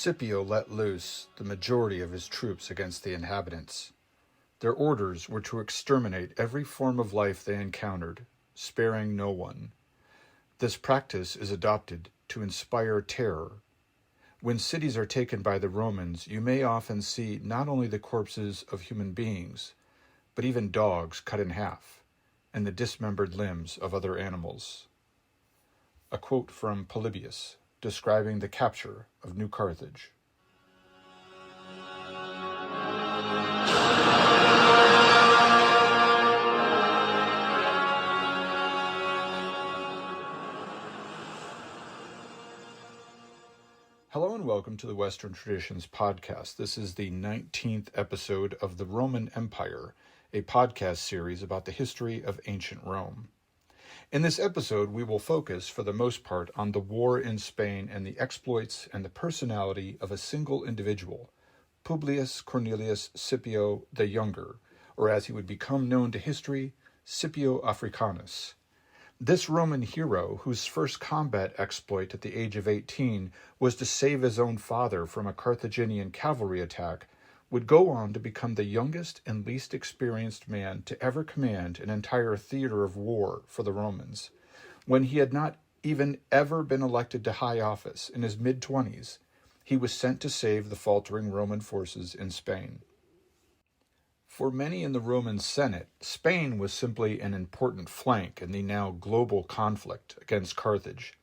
Scipio let loose the majority of his troops against the inhabitants. Their orders were to exterminate every form of life they encountered, sparing no one. This practice is adopted to inspire terror. When cities are taken by the Romans, you may often see not only the corpses of human beings, but even dogs cut in half, and the dismembered limbs of other animals. A quote from Publius, describing the capture of New Carthage. Hello and welcome to the Western Traditions podcast. This is the 19th episode of The Roman Empire, a podcast series about the history of ancient Rome. In this episode, we will focus, for the most part, on the war in Spain and the exploits and the personality of a single individual, Publius Cornelius Scipio the Younger, or as he would become known to history, Scipio Africanus. This Roman hero, whose first combat exploit at the age of 18 was to save his own father from a Carthaginian cavalry attack, would go on to become the youngest and least experienced man to ever command an entire theater of war for the Romans. When he had not even ever been elected to high office, in his mid-20s, he was sent to save the faltering Roman forces in Spain. For many in the Roman Senate, Spain was simply an important flank in the now global conflict against Carthage.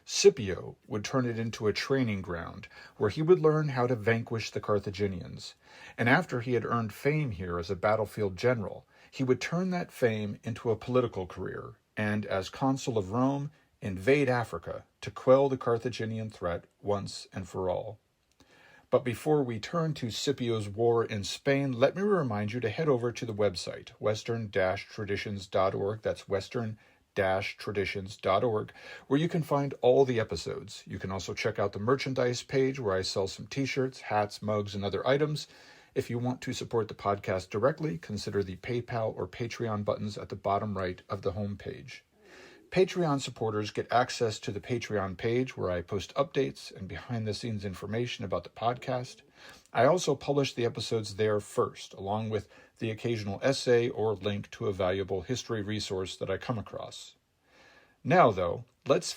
Scipio would turn it into a training ground where he would learn how to vanquish the Carthaginians. And after he had earned fame here as a battlefield general, he would turn that fame into a political career and, as consul of Rome, invade Africa to quell the Carthaginian threat once and for all. But before we turn to Scipio's war in Spain, let me remind you to head over to the website, western-traditions.org. That's western-traditions.org, where you can find all the episodes. You can also check out the merchandise page where I sell some t-shirts, hats, mugs, and other items. If you want to support the podcast directly, consider the PayPal or Patreon buttons at the bottom right of the homepage. Patreon supporters get access to the Patreon page where I post updates and behind-the-scenes information about the podcast. I also publish the episodes there first, along with the occasional essay or link to a valuable history resource that I come across. Now, though, let's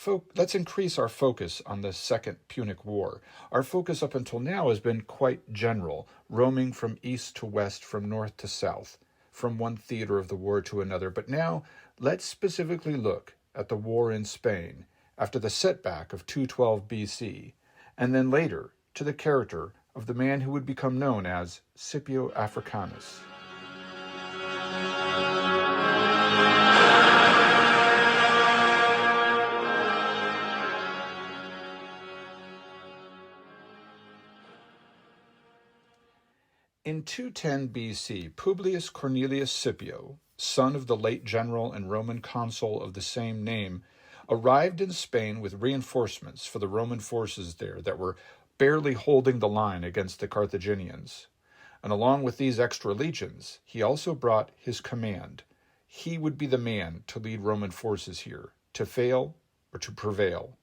increase our focus on the Second Punic War. Our focus up until now has been quite general, roaming from east to west, from north to south, from one theater of the war to another. But now, let's specifically look at the war in Spain after the setback of 212 BC, and then later to the character of the man who would become known as Scipio Africanus. In 210 BC, Publius Cornelius Scipio, son of the late general and Roman consul of the same name, arrived in Spain with reinforcements for the Roman forces there that were barely holding the line against the Carthaginians. And along with these extra legions, he also brought his command. He would be the man to lead Roman forces here, to fail or to prevail.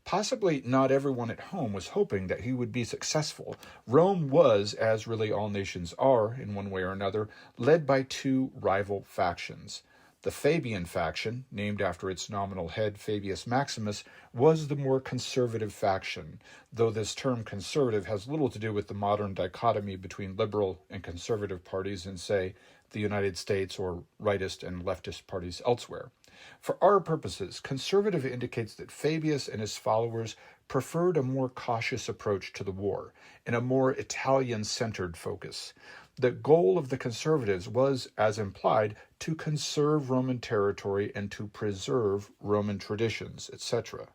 Possibly not everyone at home was hoping that he would be successful. Rome was, as really all nations are in one way or another, led by two rival factions. The Fabian faction, named after its nominal head Fabius Maximus, was the more conservative faction, though this term conservative has little to do with the modern dichotomy between liberal and conservative parties in, say, the United States or rightist and leftist parties elsewhere. For our purposes, conservative indicates that Fabius and his followers preferred a more cautious approach to the war and a more Italian-centered focus. The goal of the conservatives was, as implied, to conserve Roman territory and to preserve Roman traditions, etc.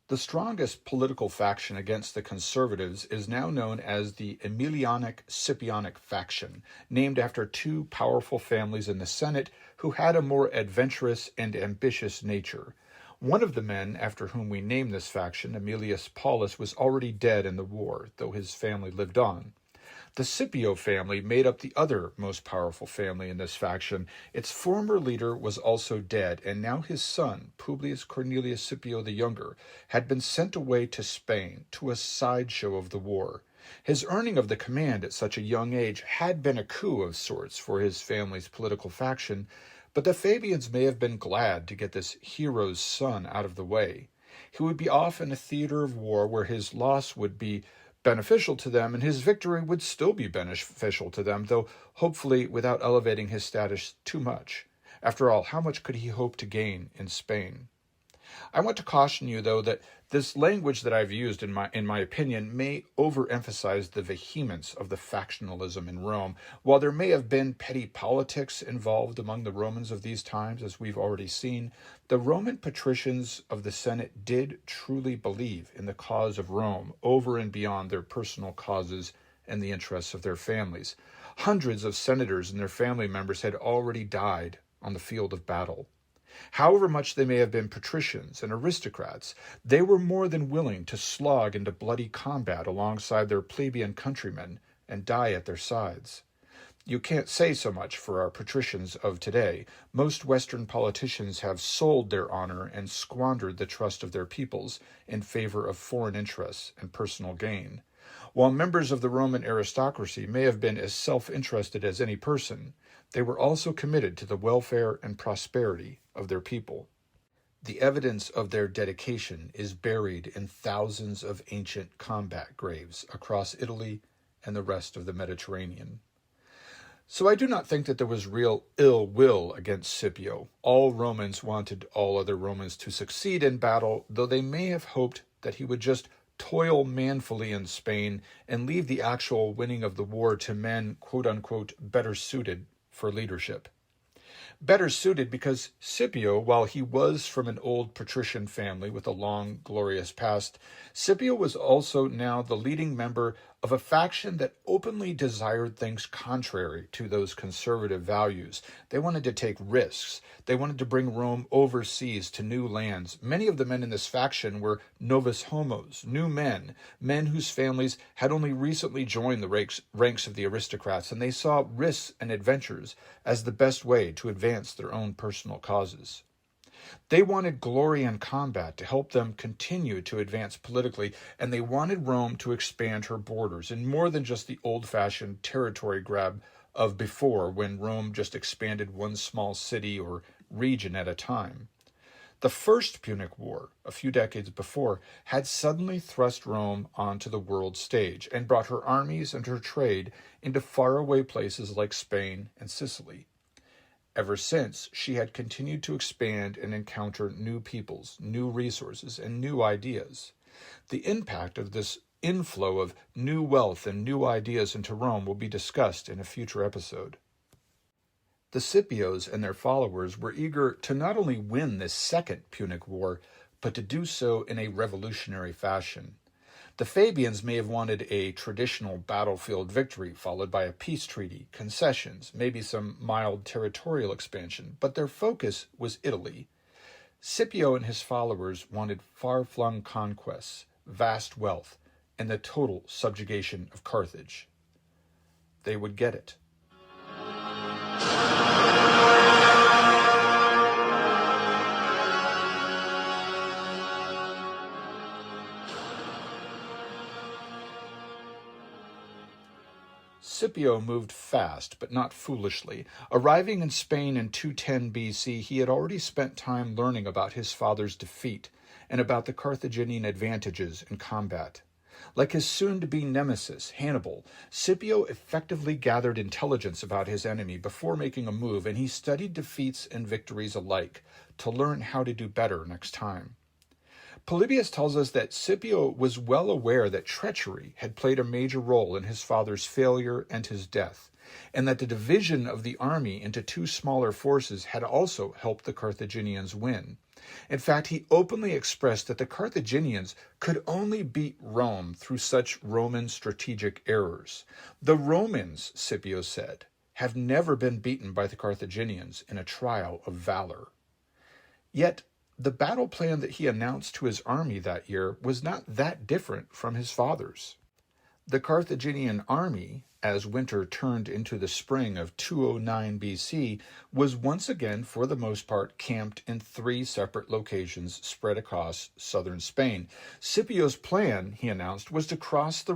The strongest political faction against the conservatives is now known as the Emilianic-Scipionic faction, named after two powerful families in the Senate who had a more adventurous and ambitious nature. One of the men after whom we name this faction, Aemilius Paulus, was already dead in the war, though his family lived on. The Scipio family made up the other most powerful family in this faction. Its former leader was also dead, and now his son, Publius Cornelius Scipio the Younger, had been sent away to Spain, to a sideshow of the war. His earning of the command at such a young age had been a coup of sorts for his family's political faction, but the Fabians may have been glad to get this hero's son out of the way. He would be off in a theater of war where his loss would be beneficial to them, and his victory would still be beneficial to them, though hopefully without elevating his status too much. After all, how much could he hope to gain in Spain? I want to caution you, though, that this language that I've used, in my opinion, may overemphasize the vehemence of the factionalism in Rome. While there may have been petty politics involved among the Romans of these times, as we've already seen, the Roman patricians of the Senate did truly believe in the cause of Rome over and beyond their personal causes and the interests of their families. Hundreds of senators and their family members had already died on the field of battle. However much they may have been patricians and aristocrats, they were more than willing to slog into bloody combat alongside their plebeian countrymen and die at their sides. You can't say so much for our patricians of today. Most Western politicians have sold their honor and squandered the trust of their peoples in favor of foreign interests and personal gain. While members of the Roman aristocracy may have been as self-interested as any person, they were also committed to the welfare and prosperity of their people. The evidence of their dedication is buried in thousands of ancient combat graves across Italy and the rest of the Mediterranean. So I do not think that there was real ill will against Scipio. All Romans wanted all other Romans to succeed in battle, though they may have hoped that he would just toil manfully in Spain and leave the actual winning of the war to men, quote-unquote, better suited for leadership. Better suited because Scipio, while he was from an old patrician family with a long, glorious past, Scipio was also now the leading member of a faction that openly desired things contrary to those conservative values. They wanted to take risks. They wanted to bring Rome overseas to new lands. Many of the men in this faction were novus homos, new men, men whose families had only recently joined the ranks of the aristocrats, and they saw risks and adventures as the best way to advance their own personal causes. They wanted glory in combat to help them continue to advance politically, and they wanted Rome to expand her borders in more than just the old-fashioned territory grab of before, when Rome just expanded one small city or region at a time. The First Punic War, a few decades before, had suddenly thrust Rome onto the world stage and brought her armies and her trade into faraway places like Spain and Sicily. Ever since, she had continued to expand and encounter new peoples, new resources, and new ideas. The impact of this inflow of new wealth and new ideas into Rome will be discussed in a future episode. The Scipios and their followers were eager to not only win this Second Punic War, but to do so in a revolutionary fashion. The Fabians may have wanted a traditional battlefield victory followed by a peace treaty, concessions, maybe some mild territorial expansion, but their focus was Italy. Scipio and his followers wanted far-flung conquests, vast wealth, and the total subjugation of Carthage. They would get it. Scipio moved fast, but not foolishly. Arriving in Spain in 210 BC, he had already spent time learning about his father's defeat and about the Carthaginian advantages in combat. Like his soon-to-be nemesis, Hannibal, Scipio effectively gathered intelligence about his enemy before making a move, and he studied defeats and victories alike to learn how to do better next time. Publius tells us that Scipio was well aware that treachery had played a major role in his father's failure and his death, and that the division of the army into two smaller forces had also helped the Carthaginians win. In fact, he openly expressed that the Carthaginians could only beat Rome through such Roman strategic errors. The Romans, Scipio said, have never been beaten by the Carthaginians in a trial of valor. Yet, the battle plan that he announced to his army that year was not that different from his father's. The Carthaginian army, as winter turned into the spring of 209 BC, was once again, for the most part, camped in three separate locations spread across southern Spain. Scipio's plan, he announced, was to cross the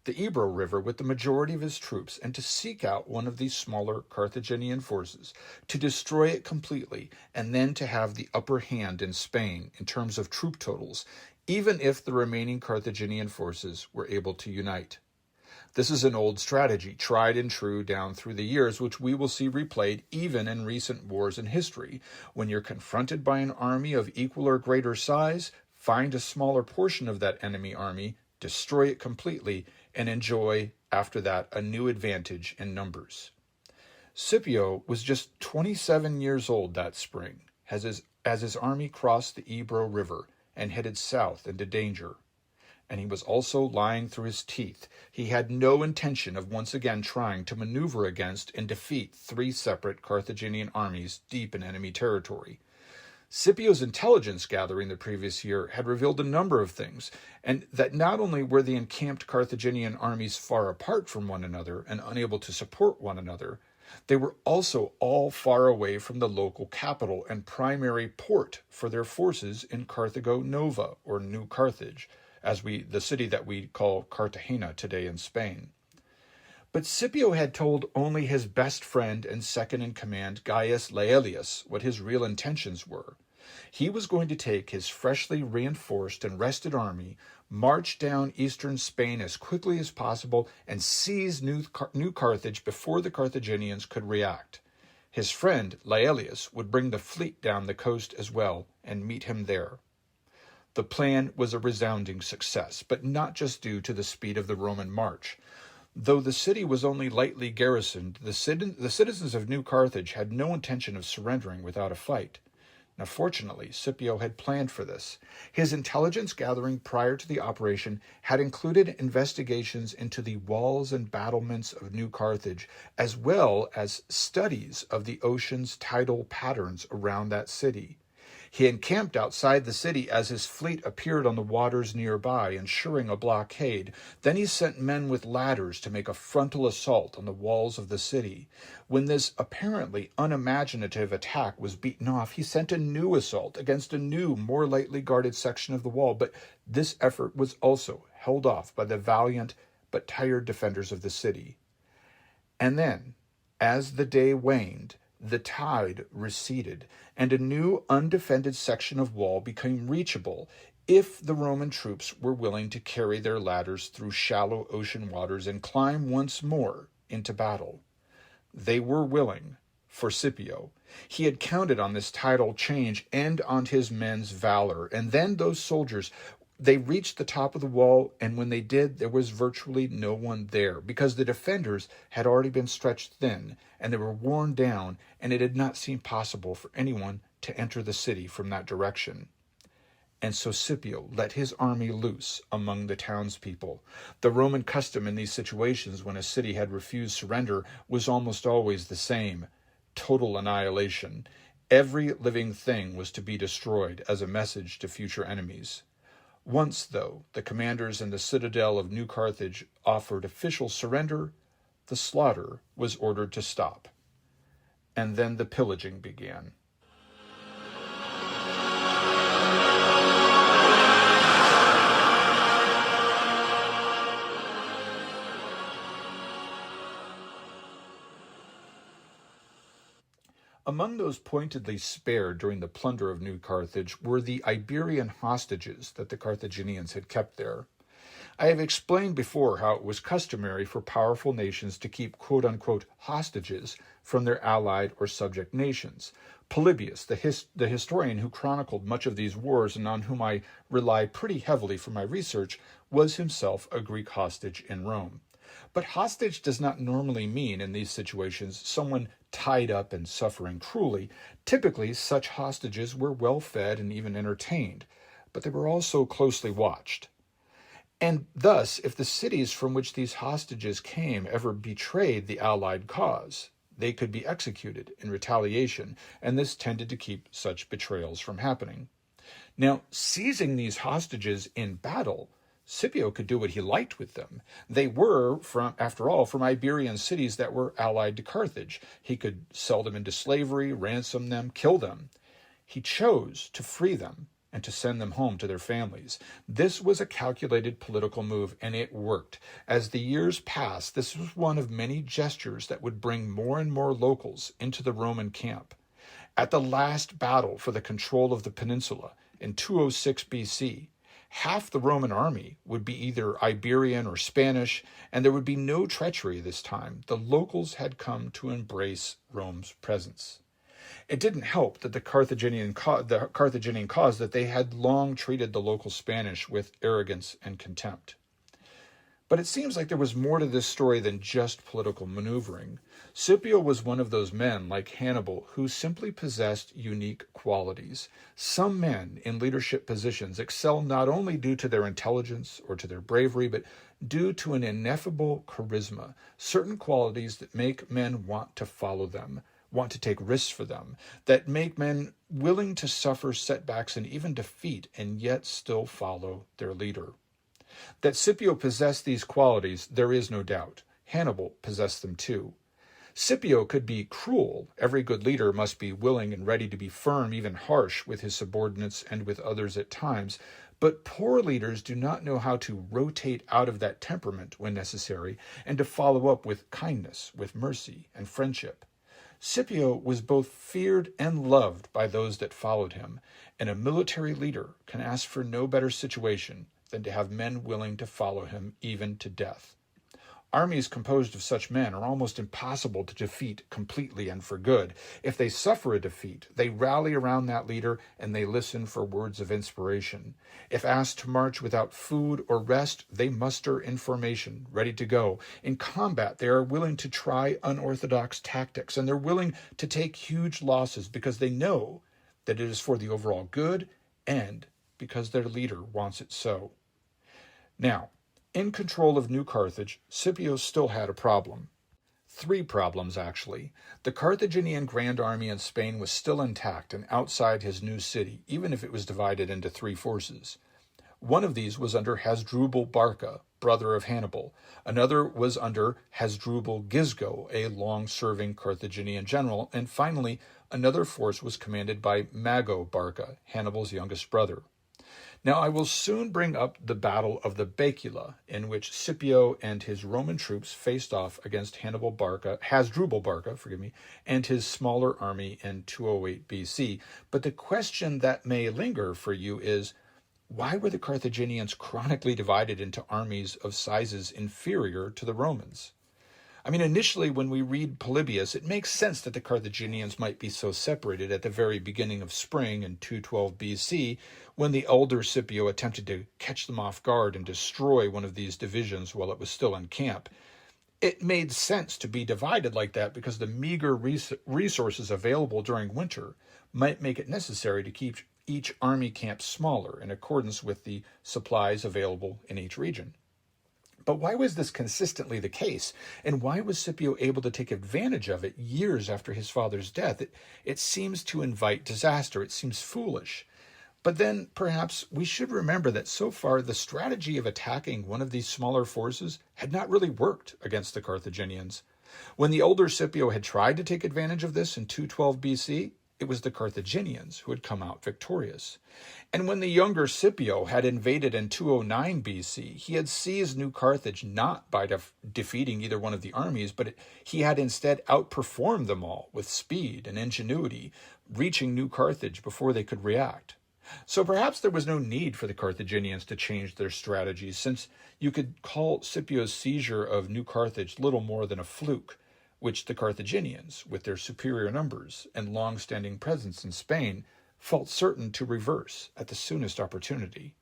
Ebro River, with the majority of his troops and to seek out one of these smaller Carthaginian forces, to destroy it completely, and then to have the upper hand in Spain in terms of troop totals, even if the remaining Carthaginian forces were able to unite. This is an old strategy, tried and true down through the years, which we will see replayed even in recent wars in history. When you're confronted by an army of equal or greater size, find a smaller portion of that enemy army, destroy it completely, and enjoy, after that, a new advantage in numbers. Scipio was just 27 years old that spring as his army crossed the Ebro River and headed south into danger. And he was also lying through his teeth. He had no intention of once again trying to maneuver against and defeat three separate Carthaginian armies deep in enemy territory. Scipio's intelligence gathering the previous year had revealed a number of things, and that not only were the encamped Carthaginian armies far apart from one another and unable to support one another, they were also all far away from the local capital and primary port for their forces in Carthago Nova, or New Carthage, the city that we call Cartagena today in Spain. But Scipio had told only his best friend and second-in-command, Gaius Laelius, what his real intentions were. He was going to take his freshly reinforced and rested army, march down eastern Spain as quickly as possible, and seize New Carthage before the Carthaginians could react. His friend, Laelius, would bring the fleet down the coast as well and meet him there. The plan was a resounding success, but not just due to the speed of the Roman march. Though the city was only lightly garrisoned, the citizens of New Carthage had no intention of surrendering without a fight. Now, fortunately, Scipio had planned for this. His intelligence gathering prior to the operation had included investigations into the walls and battlements of New Carthage, as well as studies of the ocean's tidal patterns around that city. He encamped outside the city as his fleet appeared on the waters nearby, ensuring a blockade. Then he sent men with ladders to make a frontal assault on the walls of the city. When this apparently unimaginative attack was beaten off, he sent a new assault against a new, more lightly guarded section of the wall, but this effort was also held off by the valiant but tired defenders of the city. And then, as the day waned, the tide receded, and a new undefended section of wall became reachable if the Roman troops were willing to carry their ladders through shallow ocean waters and climb once more into battle. They were willing, for Scipio. He had counted on this tidal change and on his men's valor, and then those soldiers, they reached the top of the wall, and when they did, there was virtually no one there, because the defenders had already been stretched thin, and they were worn down, and it had not seemed possible for anyone to enter the city from that direction. And so Scipio let his army loose among the townspeople. The Roman custom in these situations, when a city had refused surrender, was almost always the same: total annihilation. Every living thing was to be destroyed as a message to future enemies. Once, though, the commanders in the citadel of New Carthage offered official surrender, the slaughter was ordered to stop. And then the pillaging began. Among those pointedly spared during the plunder of New Carthage were the Iberian hostages that the Carthaginians had kept there. I have explained before how it was customary for powerful nations to keep quote-unquote hostages from their allied or subject nations. Publius, the historian who chronicled much of these wars and on whom I rely pretty heavily for my research, was himself a Greek hostage in Rome. But hostage does not normally mean, in these situations, someone tied up and suffering cruelly. Typically, such hostages were well fed and even entertained, but they were also closely watched. And thus, if the cities from which these hostages came ever betrayed the Allied cause, they could be executed in retaliation, and this tended to keep such betrayals from happening. Now, seizing these hostages in battle Scipio could do what he liked with them. They were, after all, from Iberian cities that were allied to Carthage. He could sell them into slavery, ransom them, kill them. He chose to free them and to send them home to their families. This was a calculated political move, and it worked. As the years passed, this was one of many gestures that would bring more and more locals into the Roman camp. At the last battle for the control of the peninsula in 206 BC, half the Roman army would be either Iberian or Spanish, and there would be no treachery this time. The locals had come to embrace Rome's presence. It didn't help that the Carthaginian cause that they had long treated the local Spanish with arrogance and contempt. But it seems like there was more to this story than just political maneuvering. Scipio was one of those men, like Hannibal, who simply possessed unique qualities. Some men in leadership positions excel not only due to their intelligence or to their bravery, but due to an ineffable charisma, certain qualities that make men want to follow them, want to take risks for them, that make men willing to suffer setbacks and even defeat and yet still follow their leader. That Scipio possessed these qualities, there is no doubt. Hannibal possessed them too. Scipio could be cruel. Every good leader must be willing and ready to be firm, even harsh, with his subordinates and with others at times. But poor leaders do not know how to rotate out of that temperament when necessary and to follow up with kindness, with mercy and friendship. Scipio was both feared and loved by those that followed him, and a military leader can ask for no better situation than to have men willing to follow him even to death. Armies composed of such men are almost impossible to defeat completely and for good. If they suffer a defeat, they rally around that leader and they listen for words of inspiration. If asked to march without food or rest, they muster in formation, ready to go. In combat, they are willing to try unorthodox tactics, and they're willing to take huge losses because they know that it is for the overall good and because their leader wants it so. Now, in control of New Carthage, Scipio still had a problem. 3 problems, actually. The Carthaginian Grand Army in Spain was still intact and outside his new city, even if it was divided into 3 forces. One of these was under Hasdrubal Barca, brother of Hannibal. Another was under Hasdrubal Gisgo, a long-serving Carthaginian general. And finally, another force was commanded by Mago Barca, Hannibal's youngest brother. Now, I will soon bring up the Battle of the Baecula, in which Scipio and his Roman troops faced off against Hasdrubal Barca, and his smaller army in 208 BC. But the question that may linger for you is, why were the Carthaginians chronically divided into armies of sizes inferior to the Romans? I mean, initially, when we read Publius, it makes sense that the Carthaginians might be so separated at the very beginning of spring in 212 BC, when the elder Scipio attempted to catch them off guard and destroy one of these divisions while it was still in camp. It made sense to be divided like that because the meager resources available during winter might make it necessary to keep each army camp smaller in accordance with the supplies available in each region. But why was this consistently the case? And why was Scipio able to take advantage of it years after his father's death? It seems to invite disaster. It seems foolish. But then perhaps we should remember that so far the strategy of attacking one of these smaller forces had not really worked against the Carthaginians. When the older Scipio had tried to take advantage of this in 212 BC, it was the Carthaginians who had come out victorious. And when the younger Scipio had invaded in 209 BC, he had seized New Carthage not by defeating either one of the armies, but he had instead outperformed them all with speed and ingenuity, reaching New Carthage before they could react. So perhaps there was no need for the Carthaginians to change their strategies, since you could call Scipio's seizure of New Carthage little more than a fluke, which the Carthaginians, with their superior numbers and long-standing presence in Spain, felt certain to reverse at the soonest opportunity.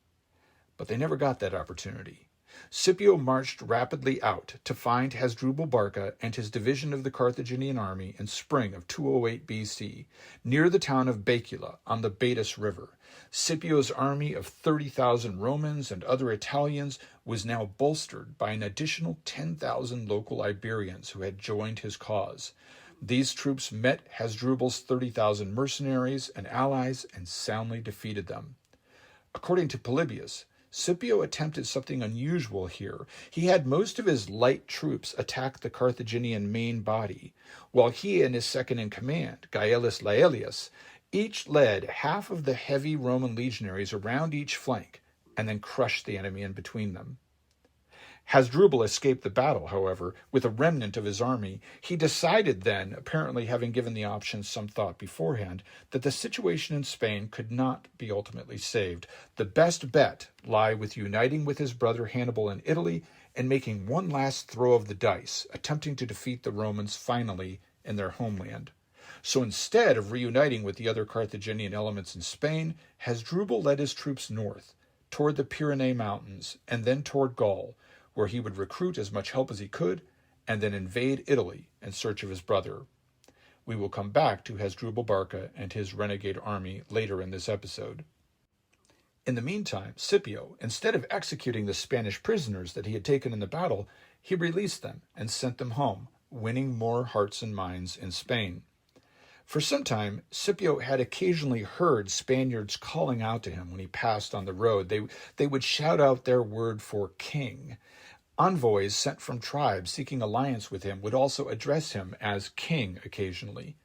But they never got that opportunity. Scipio marched rapidly out to find Hasdrubal Barca and his division of the Carthaginian army in spring of 208 BC, near the town of Baecula on the Baetis River. Scipio's army of 30,000 Romans and other Italians was now bolstered by an additional 10,000 local Iberians who had joined his cause. These troops met Hasdrubal's 30,000 mercenaries and allies and soundly defeated them. According to Publius, Scipio attempted something unusual here. He had most of his light troops attack the Carthaginian main body, while he and his second-in-command, Gaius Laelius, each led half of the heavy Roman legionaries around each flank and then crushed the enemy in between them. Hasdrubal escaped the battle, however, with a remnant of his army. He decided then, apparently having given the option some thought beforehand, that the situation in Spain could not be ultimately saved. The best bet lay with uniting with his brother Hannibal in Italy and making one last throw of the dice, attempting to defeat the Romans finally in their homeland. So instead of reuniting with the other Carthaginian elements in Spain, Hasdrubal led his troops north, toward the Pyrenees Mountains, and then toward Gaul, where he would recruit as much help as he could, and then invade Italy in search of his brother. We will come back to Hasdrubal Barca and his renegade army later in this episode. In the meantime, Scipio, instead of executing the Spanish prisoners that he had taken in the battle, he released them and sent them home, winning more hearts and minds in Spain. For some time, Scipio had occasionally heard Spaniards calling out to him when he passed on the road. They would shout out their word for king. Envoys sent from tribes seeking alliance with him would also address him as king occasionally.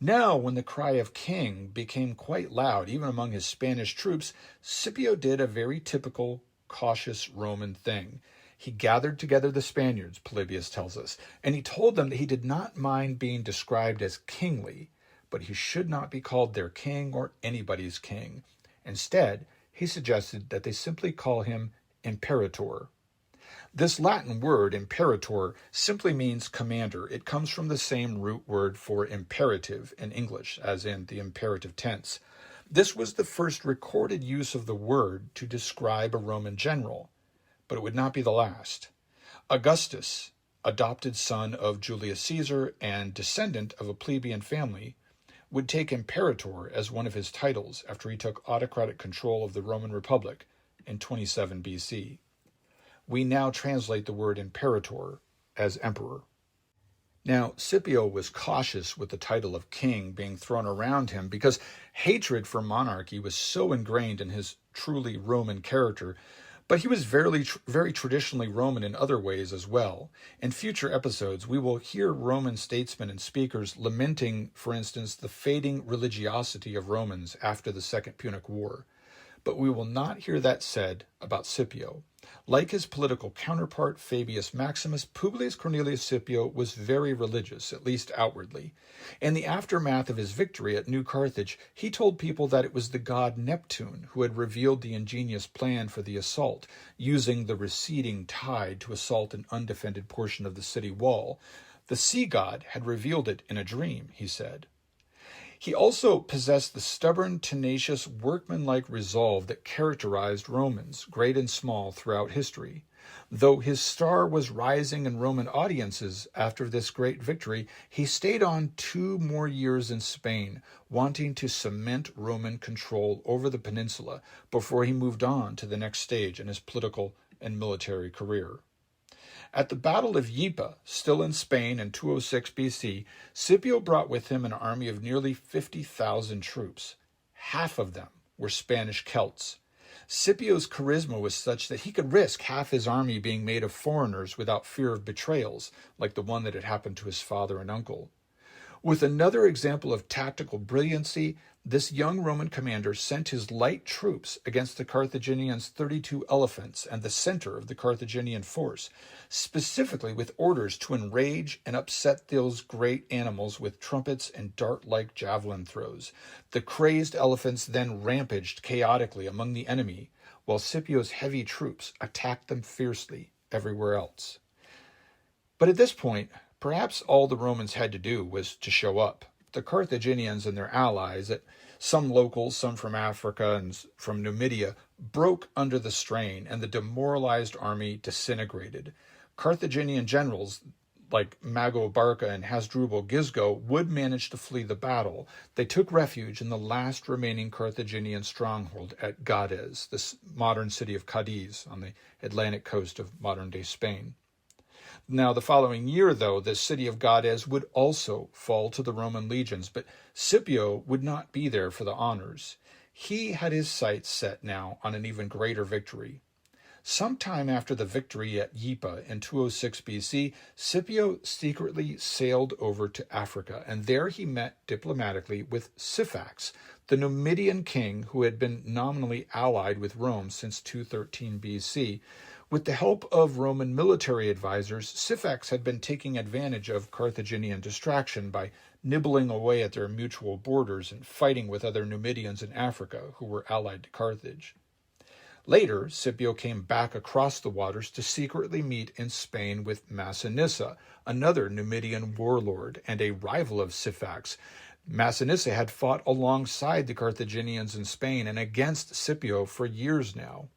Now, when the cry of king became quite loud, even among his Spanish troops, Scipio did a very typical, cautious Roman thing. He gathered together the Spaniards, Publius tells us, and he told them that he did not mind being described as kingly, but he should not be called their king or anybody's king. Instead, he suggested that they simply call him imperator. This Latin word, imperator, simply means commander. It comes from the same root word for imperative in English, as in the imperative tense. This was the first recorded use of the word to describe a Roman general, but it would not be the last. Augustus, adopted son of Julius Caesar and descendant of a plebeian family, would take imperator as one of his titles after he took autocratic control of the Roman Republic in 27 BC. We now translate the word imperator as emperor. Now, Scipio was cautious with the title of king being thrown around him because hatred for monarchy was so ingrained in his truly Roman character, but he was very traditionally Roman in other ways as well. In future episodes, we will hear Roman statesmen and speakers lamenting, for instance, the fading religiosity of Romans after the Second Punic War. But we will not hear that said about Scipio. Like his political counterpart, Fabius Maximus, Publius Cornelius Scipio was very religious, at least outwardly. In the aftermath of his victory at New Carthage, he told people that it was the god Neptune who had revealed the ingenious plan for the assault, using the receding tide to assault an undefended portion of the city wall. The sea god had revealed it in a dream, he said. He also possessed the stubborn, tenacious, workmanlike resolve that characterized Romans, great and small, throughout history. Though his star was rising in Roman audiences after this great victory, he stayed on 2 more years in Spain, wanting to cement Roman control over the peninsula before he moved on to the next stage in his political and military career. At the Battle of Yipa, still in Spain in 206 BC, Scipio brought with him an army of nearly 50,000 troops. Half of them were Spanish Celts. Scipio's charisma was such that he could risk half his army being made of foreigners without fear of betrayals, like the one that had happened to his father and uncle. With another example of tactical brilliancy, this young Roman commander sent his light troops against the Carthaginians' 32 elephants and the center of the Carthaginian force, specifically with orders to enrage and upset those great animals with trumpets and dart-like javelin throws. The crazed elephants then rampaged chaotically among the enemy, while Scipio's heavy troops attacked them fiercely everywhere else. But at this point, perhaps all the Romans had to do was to show up. The Carthaginians and their allies, some locals, some from Africa and from Numidia, broke under the strain, and the demoralized army disintegrated. Carthaginian generals like Mago Barca and Hasdrubal Gisgo would manage to flee the battle. They took refuge in the last remaining Carthaginian stronghold at Gades, the modern city of Cadiz on the Atlantic coast of modern-day Spain. Now, the following year, though, the city of Gades would also fall to the Roman legions, but Scipio would not be there for the honors. He had his sights set now on an even greater victory. Sometime after the victory at Jippa in 206 BC, Scipio secretly sailed over to Africa, and there he met diplomatically with Syphax, the Numidian king who had been nominally allied with Rome since 213 BC. With the help of Roman military advisors, Syphax had been taking advantage of Carthaginian distraction by nibbling away at their mutual borders and fighting with other Numidians in Africa who were allied to Carthage. Later, Scipio came back across the waters to secretly meet in Spain with Massinissa, another Numidian warlord and a rival of Syphax. Massinissa had fought alongside the Carthaginians in Spain and against Scipio for years now.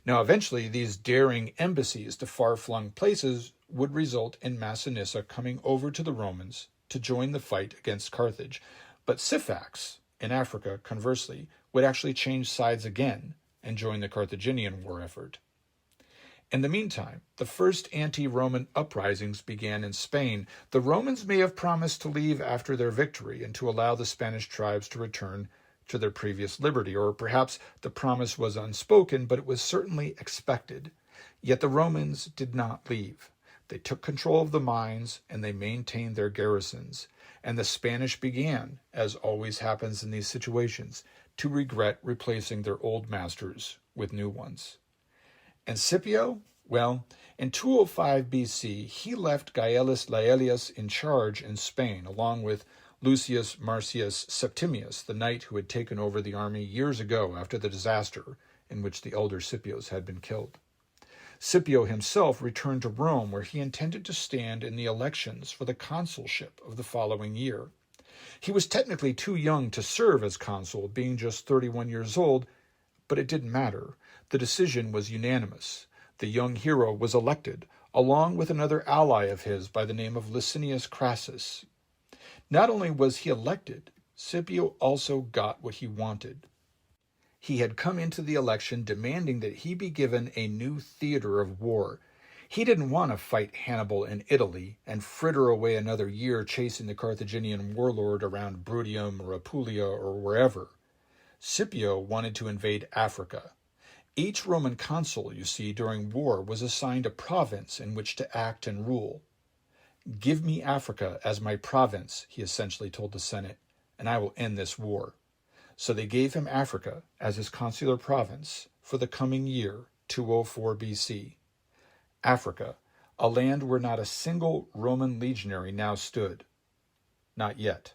Now, eventually, these daring embassies to far-flung places would result in Massinissa coming over to the Romans to join the fight against Carthage. But Syphax, in Africa, conversely, would actually change sides again and join the Carthaginian war effort. In the meantime, the first anti-Roman uprisings began in Spain. The Romans may have promised to leave after their victory and to allow the Spanish tribes to return to their previous liberty, or perhaps the promise was unspoken, but it was certainly expected. Yet the Romans did not leave. They took control of the mines and they maintained their garrisons. And the Spanish began, as always happens in these situations, to regret replacing their old masters with new ones. And Scipio? Well, in 205 BC, he left Gaius Laelius in charge in Spain, along with Lucius Marcius Septimius, the knight who had taken over the army years ago after the disaster in which the elder Scipios had been killed. Scipio himself returned to Rome, where he intended to stand in the elections for the consulship of the following year. He was technically too young to serve as consul, being just 31 years old, but it didn't matter. The decision was unanimous. The young hero was elected, along with another ally of his by the name of Licinius Crassus. Not only was he elected, Scipio also got what he wanted. He had come into the election demanding that he be given a new theater of war. He didn't want to fight Hannibal in Italy and fritter away another year chasing the Carthaginian warlord around Bruttium or Apulia or wherever. Scipio wanted to invade Africa. Each Roman consul, you see, during war was assigned a province in which to act and rule. "Give me Africa as my province," he essentially told the Senate, "and I will end this war." So they gave him Africa as his consular province for the coming year, 204 BC. Africa, a land where not a single Roman legionary now stood. Not yet.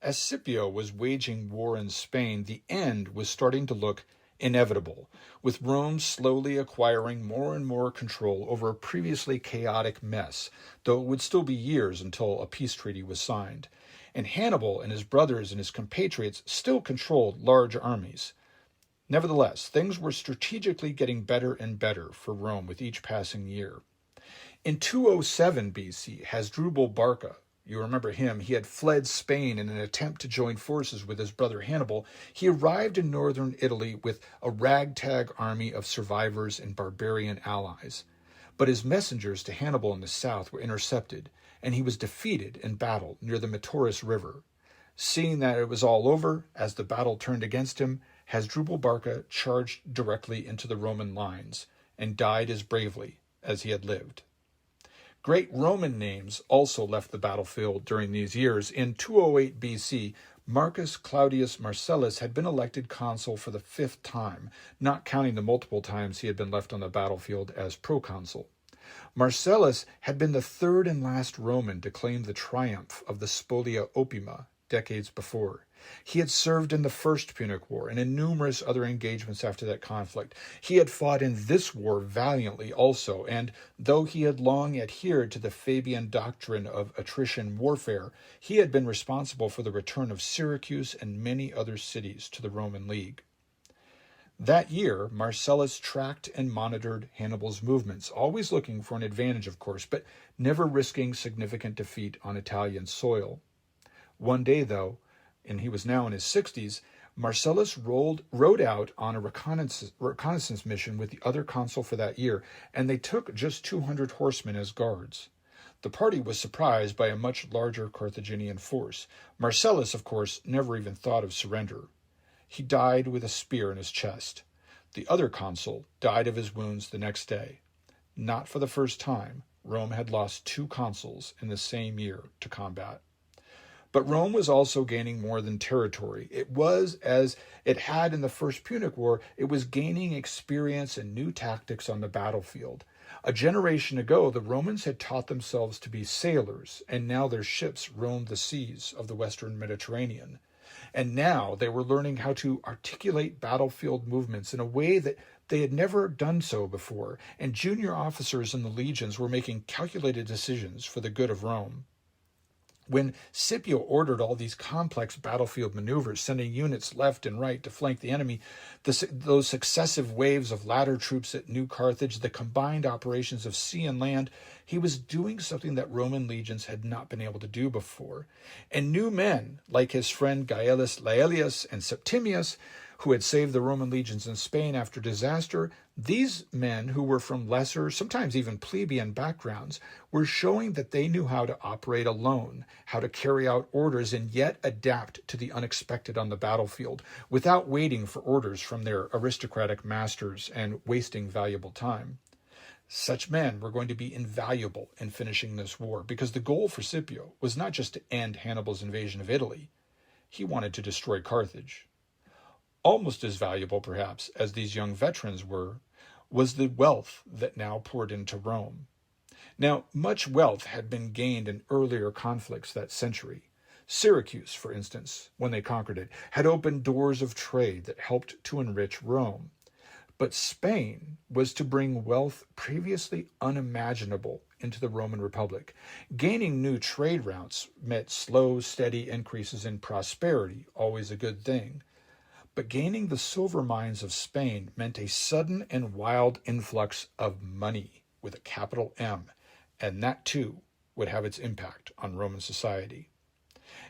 As Scipio was waging war in Spain, the end was starting to look inevitable, with Rome slowly acquiring more and more control over a previously chaotic mess, though it would still be years until a peace treaty was signed. And Hannibal and his brothers and his compatriots still controlled large armies. Nevertheless, things were strategically getting better and better for Rome with each passing year. In 207 BC, Hasdrubal Barca, you remember him, he had fled Spain in an attempt to join forces with his brother Hannibal. He arrived in northern Italy with a ragtag army of survivors and barbarian allies. But his messengers to Hannibal in the south were intercepted, and he was defeated in battle near the Metaurus River. Seeing that it was all over, as the battle turned against him, Hasdrubal Barca charged directly into the Roman lines and died as bravely as he had lived. Great Roman names also left the battlefield during these years. In 208 BC, Marcus Claudius Marcellus had been elected consul for the 5th time, not counting the multiple times he had been left on the battlefield as proconsul. Marcellus had been the 3rd and last Roman to claim the triumph of the Spolia Opima decades before. He had served in the First Punic War and in numerous other engagements after that conflict. He had fought in this war valiantly also, and though he had long adhered to the Fabian doctrine of attrition warfare, he had been responsible for the return of Syracuse and many other cities to the Roman League. That year, Marcellus tracked and monitored Hannibal's movements, always looking for an advantage, of course, but never risking significant defeat on Italian soil. One day, though, and he was now in his 60s, Marcellus rode out on a reconnaissance mission with the other consul for that year, and they took just 200 horsemen as guards. The party was surprised by a much larger Carthaginian force. Marcellus, of course, never even thought of surrender. He died with a spear in his chest. The other consul died of his wounds the next day. Not for the first time, Rome had lost 2 consuls in the same year to combat. But Rome was also gaining more than territory. It was, as it had in the First Punic War, it was gaining experience and new tactics on the battlefield. A generation ago, the Romans had taught themselves to be sailors, and now their ships roamed the seas of the Western Mediterranean. And now they were learning how to articulate battlefield movements in a way that they had never done so before, and junior officers in the legions were making calculated decisions for the good of Rome. When Scipio ordered all these complex battlefield maneuvers, sending units left and right to flank the enemy, those successive waves of ladder troops at New Carthage, the combined operations of sea and land, he was doing something that Roman legions had not been able to do before. And new men, like his friend Gaius Laelius and Septimius, who had saved the Roman legions in Spain after disaster, these men, who were from lesser, sometimes even plebeian backgrounds, were showing that they knew how to operate alone, how to carry out orders, and yet adapt to the unexpected on the battlefield, without waiting for orders from their aristocratic masters and wasting valuable time. Such men were going to be invaluable in finishing this war, because the goal for Scipio was not just to end Hannibal's invasion of Italy. He wanted to destroy Carthage. Almost as valuable, perhaps, as these young veterans were, was the wealth that now poured into Rome. Now, much wealth had been gained in earlier conflicts that century. Syracuse, for instance, when they conquered it, had opened doors of trade that helped to enrich Rome. But Spain was to bring wealth previously unimaginable into the Roman Republic. Gaining new trade routes meant slow, steady increases in prosperity, always a good thing. But gaining the silver mines of Spain meant a sudden and wild influx of money with a capital M, and that too would have its impact on Roman society.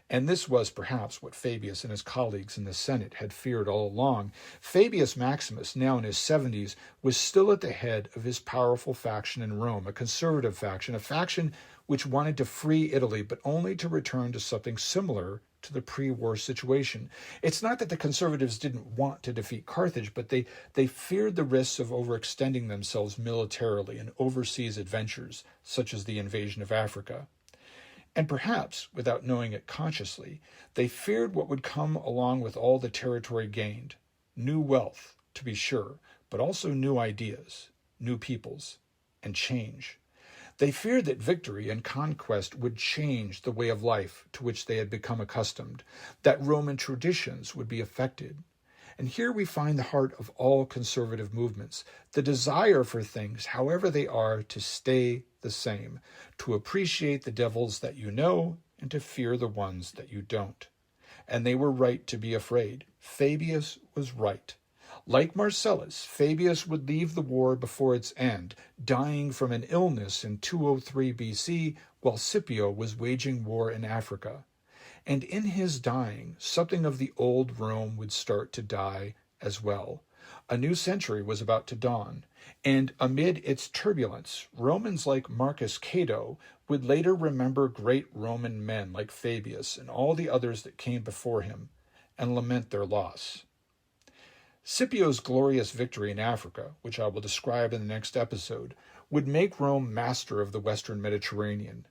And this was perhaps what Fabius and his colleagues in the Senate had feared all along. Fabius Maximus, now in his 70s, was still at the head of his powerful faction in Rome, a conservative faction, a faction which wanted to free Italy, but only to return to something similar to the pre-war situation. It's not that the conservatives didn't want to defeat Carthage, but they feared the risks of overextending themselves militarily in overseas adventures, such as the invasion of Africa. And perhaps, without knowing it consciously, they feared what would come along with all the territory gained. New wealth, to be sure, but also new ideas, new peoples, and change. They feared that victory and conquest would change the way of life to which they had become accustomed, that Roman traditions would be affected. And here we find the heart of all conservative movements, the desire for things, however they are, to stay the same, to appreciate the devils that you know and to fear the ones that you don't. And they were right to be afraid. Fabius was right. Like Marcellus, Fabius would leave the war before its end, dying from an illness in 203 BC while Scipio was waging war in Africa. And in his dying, something of the old Rome would start to die as well. A new century was about to dawn, and amid its turbulence, Romans like Marcus Cato would later remember great Roman men like Fabius and all the others that came before him, and lament their loss. Scipio's glorious victory in Africa, which I will describe in the next episode, would make Rome master of the Western Mediterranean,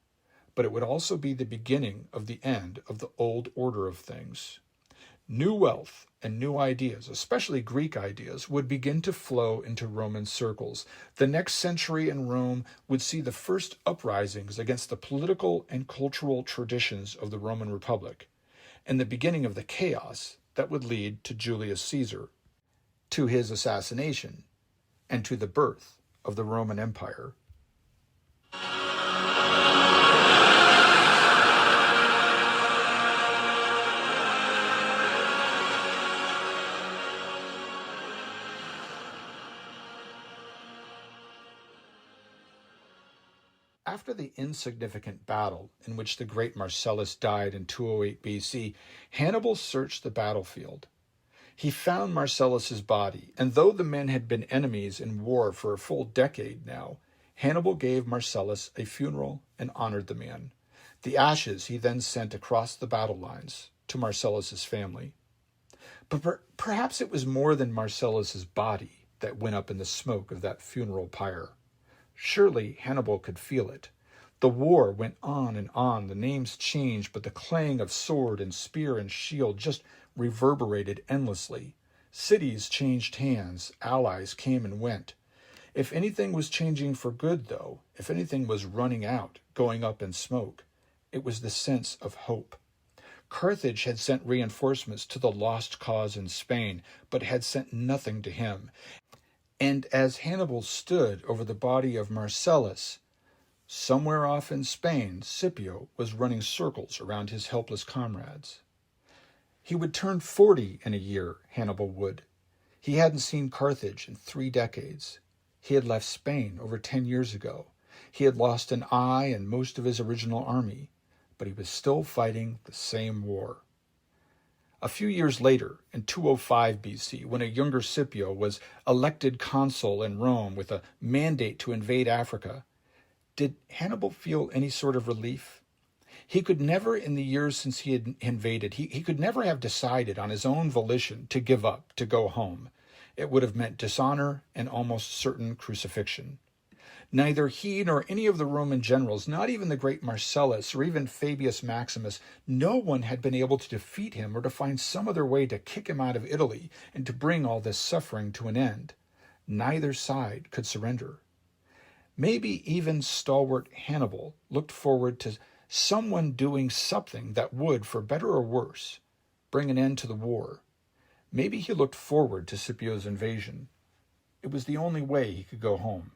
but it would also be the beginning of the end of the old order of things. New wealth and new ideas, especially Greek ideas, would begin to flow into Roman circles. The next century in Rome would see the first uprisings against the political and cultural traditions of the Roman Republic, and the beginning of the chaos that would lead to Julius Caesar, to his assassination, and to the birth of the Roman Empire. After the insignificant battle in which the great Marcellus died in 208 BC, Hannibal searched the battlefield. He found Marcellus's body, and though the men had been enemies in war for a full decade now, Hannibal gave Marcellus a funeral and honored the man. The ashes he then sent across the battle lines to Marcellus's family. But perhaps it was more than Marcellus's body that went up in the smoke of that funeral pyre. Surely Hannibal could feel it. The war went on and on. The names changed, but the clang of sword and spear and shield just reverberated endlessly. Cities changed hands. Allies came and went. If anything was changing for good, though, if anything was running out, going up in smoke, it was the sense of hope. Carthage had sent reinforcements to the lost cause in Spain, but had sent nothing to him. And as Hannibal stood over the body of Marcellus, somewhere off in Spain, Scipio was running circles around his helpless comrades. He would turn 40 in a year, Hannibal would. He hadn't seen Carthage in 3 decades. He had left Spain over 10 years ago. He had lost an eye and most of his original army, but he was still fighting the same war. A few years later, in 205 BC, when a younger Scipio was elected consul in Rome with a mandate to invade Africa, did Hannibal feel any sort of relief? He could never, in the years since he had invaded, he could never have decided on his own volition to give up, to go home. It would have meant dishonor and almost certain crucifixion. Neither he nor any of the Roman generals, not even the great Marcellus or even Fabius Maximus, no one had been able to defeat him or to find some other way to kick him out of Italy and to bring all this suffering to an end. Neither side could surrender. Maybe even stalwart Hannibal looked forward to someone doing something that would, for better or worse, bring an end to the war. Maybe he looked forward to Scipio's invasion. It was the only way he could go home.